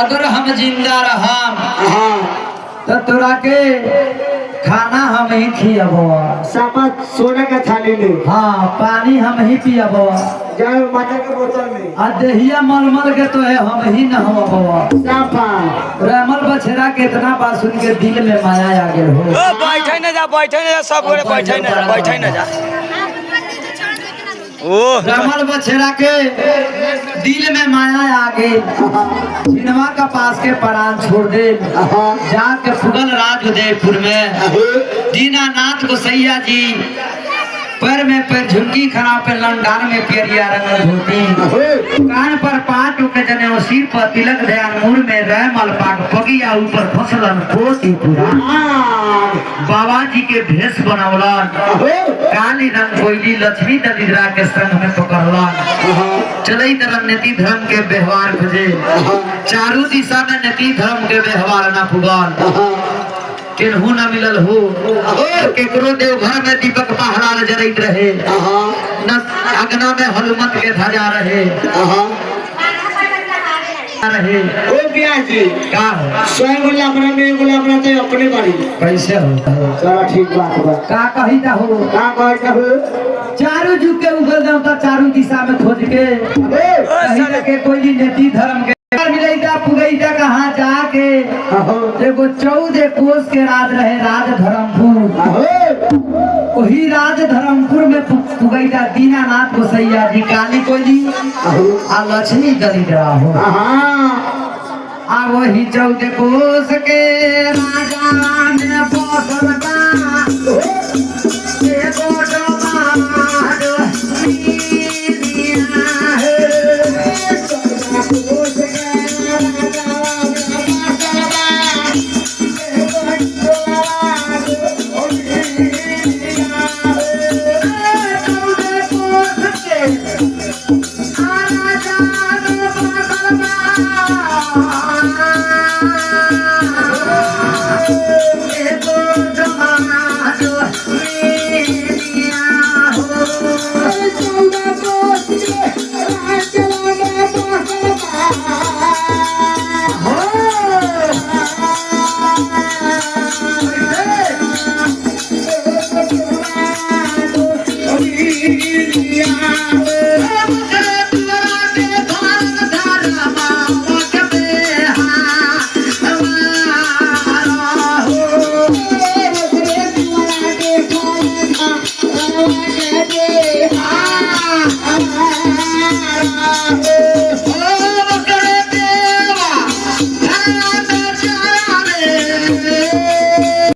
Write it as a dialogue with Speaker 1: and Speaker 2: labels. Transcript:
Speaker 1: अगर हम जिंदा रहा तो तोरा के खाना हम ही खियाबो,
Speaker 2: सापत सोना का थाली में,
Speaker 1: हाँ पानी हम ही पियाबो,
Speaker 2: जाओ माता के बोतल में,
Speaker 1: आ देहिया मलमल के तो है हम ही नहवाबो।
Speaker 2: सापा
Speaker 1: रमल बछड़ा के इतना बात सुन के दिल में माया आ गेल हो।
Speaker 3: बैठे न जा सब गोरे बैठे न जा
Speaker 1: रमल बछड़ा के दिल में माया आ गई, सिनेमा का पास के प्राण छोड़ दे, जाके फुगल राज उदयपुर में दीनानाथ गोसैया जी पैर में पैर झुमकी खड़ा पे लंडान में पेरिया रंग धोती, कान पर पाट के जने सिर पर तिलक ध्यान मुर में रह मलपाट पगिया ऊपर फसलन कोटी पूरा बाबा जी के भेष बनौलन, काली रंग कोयली लक्ष्मी दलिद्रा के संग में पकड़लन, चलई नीति धर्म के व्यवहार खोजे, चारू दिशा में नीति धर्म के व्यवहार न पुगल, केनहू न मिलल हो, केकरो देवघर में दीपक पहरा जरैत रहे, न अगना में हनुमत के ध्वजा रहे,
Speaker 2: ओ बिया जी
Speaker 1: का
Speaker 2: स्वयं बोला अपना में बोला अपना तो अपने बारी
Speaker 1: कैसे होता है?
Speaker 2: चलो ठीक बात बा
Speaker 1: का कहिता हो,
Speaker 2: का कहता हो,
Speaker 1: चारों झुक के उगल देवता चारों दिशा में खोज के कहीं के कोई नीति धर्म के मिलैता पुगैता कहाँ जाके एगो 14 कोस के राज रहे राज धर्मपुर, वही राज धर्मपुर में पुगैता दीनानाथ गोसैया जी काली कोयली आ लक्ष्मी दलिद्रा हो, आ वही 14 कोस के राजा ने बसल
Speaker 4: रे